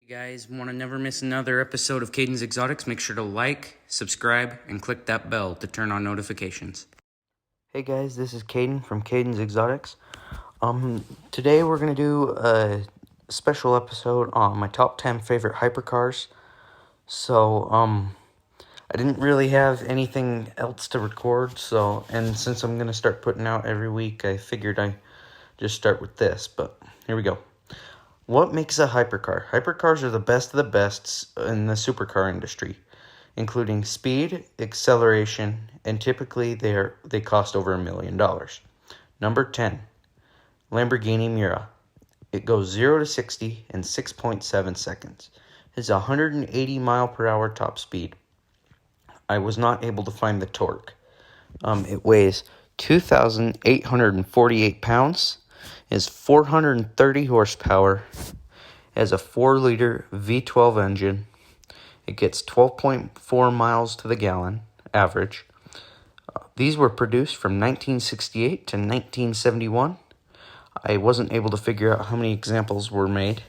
Hey guys, want to never miss another episode of Caden's Exotics? Make sure to like, subscribe, and click that bell to turn on notifications. Hey guys, this is Caden from Caden's Exotics. Today we're going to do a special episode on my top 10 favorite hypercars. So, I didn't really have anything else to record, and since I'm going to start putting out every week, I figured I'd just start with this, but here we go. What makes a hypercar? Hypercars are the best of the bests in the supercar industry, including speed, acceleration, and typically they cost over $1 million. Number 10, Lamborghini Mira. It goes 0 to 60 in 6.7 seconds. It's 180 mile per hour top speed. I was not able to find the torque. It weighs 2,848 pounds, is 430 horsepower, has a 4-liter V12 engine. It gets 12.4 miles to the gallon, average. These were produced from 1968 to 1971. I wasn't able to figure out how many examples were made.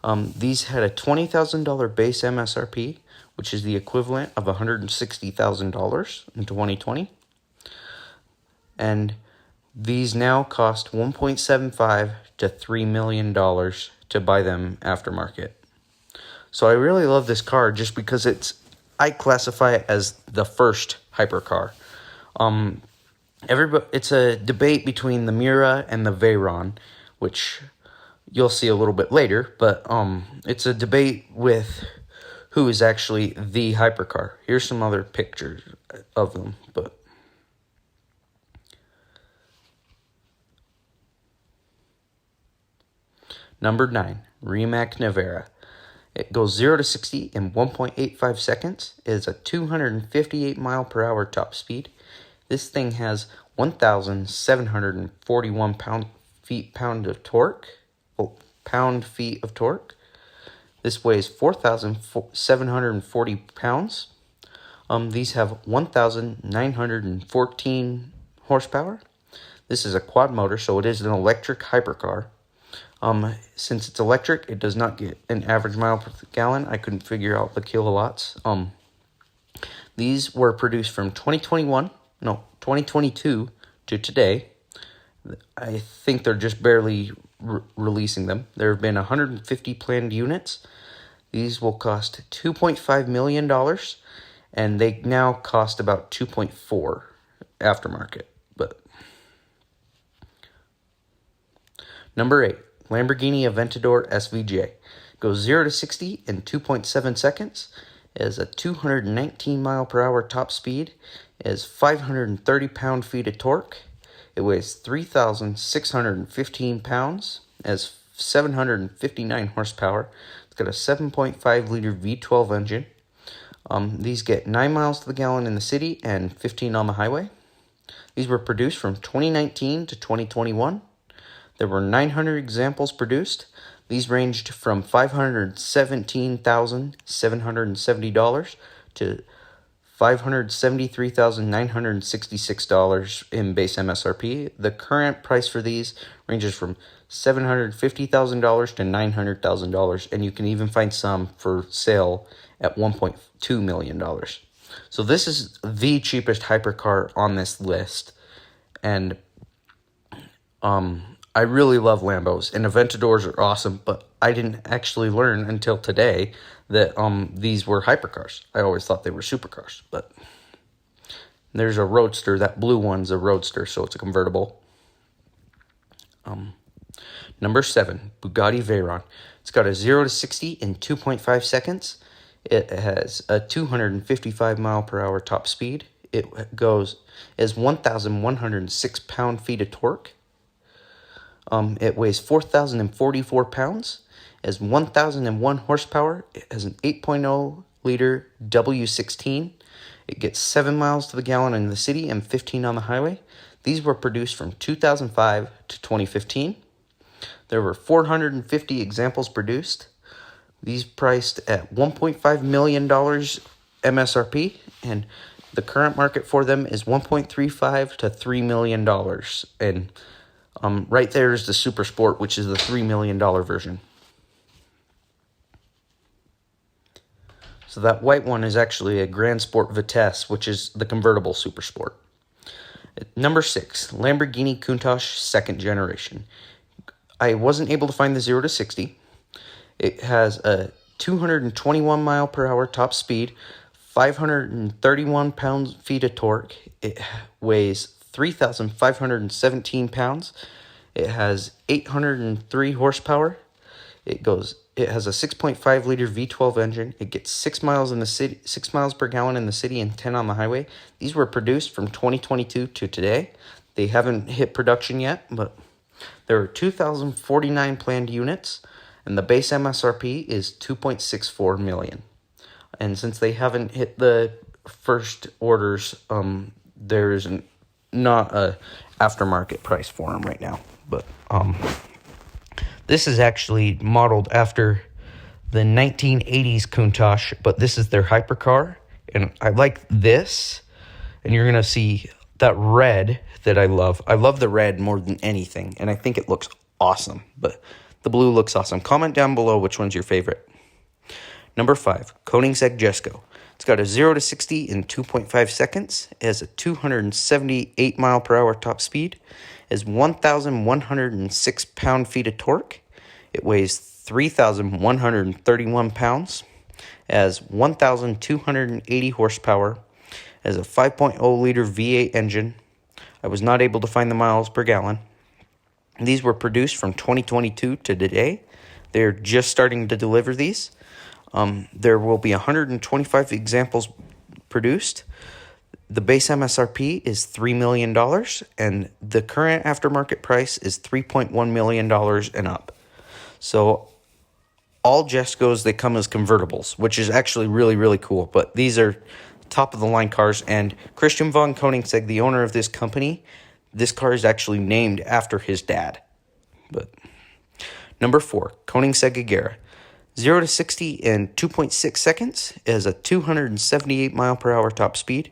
These had a $20,000 base MSRP, which is the equivalent of $160,000 in 2020. And these now cost $1.75 to $3 million to buy them aftermarket. So I really love this car just because I classify it as the first hypercar. It's a debate between the Mira and the Veyron, which you'll see a little bit later, but it's a debate with who is actually the hypercar. Here's some other pictures of them, but Number 9, Rimac Nevera. It goes 0 to 60 in 1.85 seconds. It is a 258 mile per hour top speed. This thing has 1,741 pound-feet of torque. This weighs 4,740 pounds. These have 1,914 horsepower. This is a quad motor, so it is an electric hypercar. Since it's electric, it does not get an average mile per gallon. I couldn't figure out the kilowatts. These were produced from 2022 to today. I think they're just barely releasing them. There have been 150 planned units. These will cost $2.5 million, and they now cost about 2.4 aftermarket. But Number 8, Lamborghini Aventador SVGA. Goes 0 to 60 in 2.7 seconds. It has a 219 mile per hour top speed. It has 530 pound-feet of torque. It weighs 3,615 pounds. It has 759 horsepower. It's got a 7.5-liter V12 engine. These get 9 miles to the gallon in the city and 15 on the highway. These were produced from 2019 to 2021. There were 900 examples produced. These ranged from $517,770 to $573,966 in base MSRP. The current price for these ranges from $750,000 to $900,000, and you can even find some for sale at $1.2 million. So this is the cheapest hypercar on this list, and I really love Lambos, and Aventadors are awesome, but I didn't actually learn until today that these were hypercars. I always thought they were supercars, but there's a Roadster. That blue one's a Roadster, so it's a convertible. Number 7, Bugatti Veyron. It's got a 0 to 60 in 2.5 seconds. It has a 255 mile per hour top speed. It has 1,106 pound-feet of torque. It weighs 4,044 pounds, has 1,001 horsepower, it has an 8.0-liter W16. It gets 7 miles to the gallon in the city and 15 on the highway. These were produced from 2005 to 2015. There were 450 examples produced. These priced at $1.5 million MSRP, and the current market for them is $1.35 to $3 million. And right there is the Super Sport, which is the $3 million version. So that white one is actually a Grand Sport Vitesse, which is the convertible Super Sport. Number 6, Lamborghini Countach second generation. I wasn't able to find the 0 to 60. It has a 221 mile per hour top speed, 531 pound-feet of torque. It weighs 3,517 pounds. It has 803 horsepower. It has a 6.5 liter V12 engine. It gets 6 miles in the city, 6 miles per gallon in the city, and 10 on the highway. These were produced from 2022 to today. They haven't hit production yet, but there are 2,049 planned units, and the base MSRP is $2.64 million. And since they haven't hit the first orders, there's not a aftermarket price for them right now. But this is actually modeled after the 1980s Countach, but this is their hypercar, and I like this. And you're gonna see that red that I love. I love the red more than anything, and I think it looks awesome. But the blue looks awesome. Comment down below which one's your favorite. Number 5, Koenigsegg Jesco. It's got a 0 to 60 in 2.5 seconds. It has a 278 mile per hour top speed. It has 1,106 pound-feet of torque. It weighs 3,131 pounds. It has 1,280 horsepower. It has a 5.0 liter V8 engine. I was not able to find the miles per gallon. These were produced from 2022 to today. They're just starting to deliver these. There will be 125 examples produced. The base MSRP is $3 million, and the current aftermarket price is $3.1 million and up. So all Jescos, they come as convertibles, which is actually really, really cool. But these are top-of-the-line cars, and Christian von Koenigsegg, the owner of this company, this car is actually named after his dad. But number 4, Koenigsegg Jesco. 0 to 60 in 2.6 seconds. It has a 278 mile per hour top speed.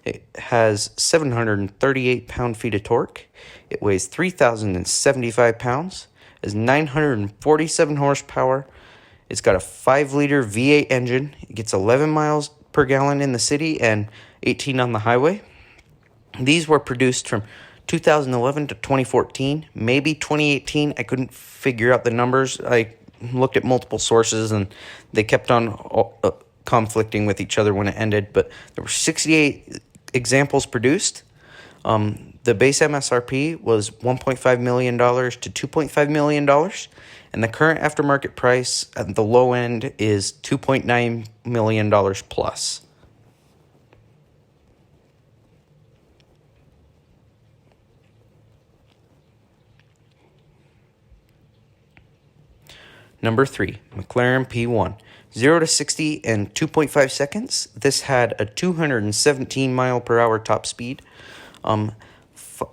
It has 738 pound-feet of torque. It weighs 3,075 pounds. It has 947 horsepower. It's got a 5 liter V8 engine. It gets 11 miles per gallon in the city and 18 on the highway. These were produced from 2011 to 2014, maybe 2018. I couldn't figure out the numbers. I looked at multiple sources, and they kept on conflicting with each other when it ended. But there were 68 examples produced. The base MSRP was $1.5 million to $2.5 million, and the current aftermarket price at the low end is $2.9 million plus. Number 3, McLaren P1. 0 to 60 in 2.5 seconds. This had a 217 mile per hour top speed.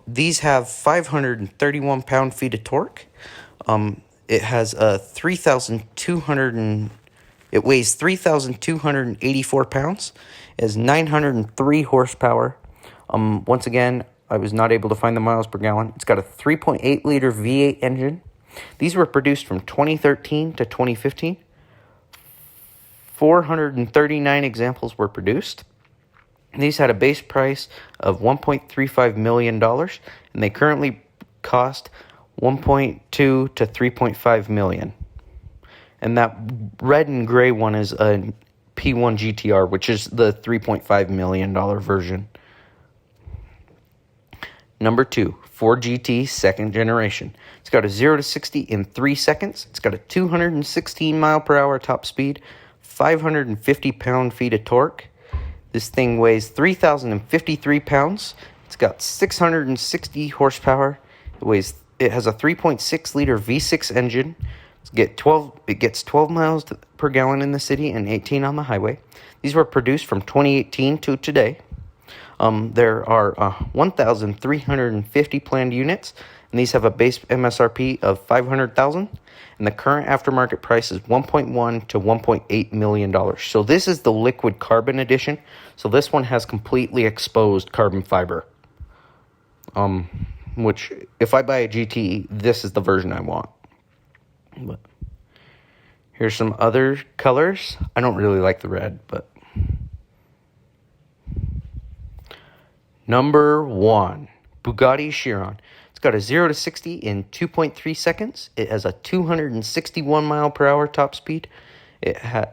These have 531 pound-feet of torque. It has a 3,200. It weighs 3,284 pounds. It has 903 horsepower. Once again, I was not able to find the miles per gallon. It's got a 3.8 liter V8 engine. These were produced from 2013 to 2015. 439 examples were produced. These had a base price of $1.35 million, and they currently cost $1.2 to $3.5 million. And that red and gray one is a P1 GTR, which is the $3.5 million version. Number 2, Ford GT second generation. It's got a 0 to 60 in 3 seconds. It's got a 216 mile per hour top speed, 550 pound-feet of torque. This thing weighs 3,053 pounds. It's got 660 horsepower. It has a 3.6 liter V6 engine. It gets 12 miles per gallon in the city and 18 on the highway. These were produced from 2018 to today. There are 1,350 planned units, and these have a base MSRP of $500,000, and the current aftermarket price is $1.1 to $1.8 million. So this is the liquid carbon edition. So this one has completely exposed carbon fiber. Which, if I buy a GT, this is the version I want. But Here's some other colors. I don't really like the red, but... Number 1, Bugatti Chiron. It's got a 0 to 60 in 2.3 seconds. It has a 261 mile per hour top speed. It has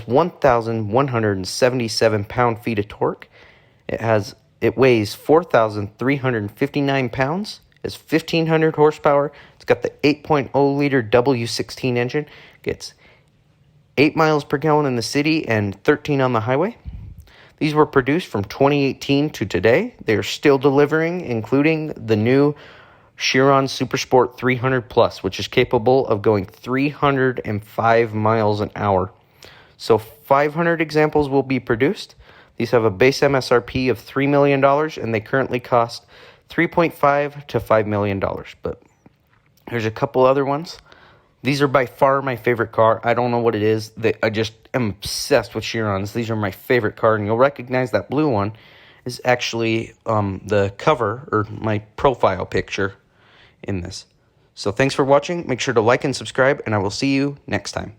1,177 pound-feet of torque. It weighs 4,359 pounds. It's 1,500 horsepower. It's got the 8.0 liter W16 engine. Gets 8 miles per gallon in the city and 13 on the highway. These were produced from 2018 to today. They are still delivering, including the new Chiron Supersport 300 Plus, which is capable of going 305 miles an hour. So 500 examples will be produced. These have a base MSRP of $3 million, and they currently cost $3.5 to $5 million. But there's a couple other ones. These are by far my favorite car. I don't know what it is. I just am obsessed with Chirons. These are my favorite car, and you'll recognize that blue one is actually the cover or my profile picture in this. So thanks for watching. Make sure to like and subscribe, and I will see you next time.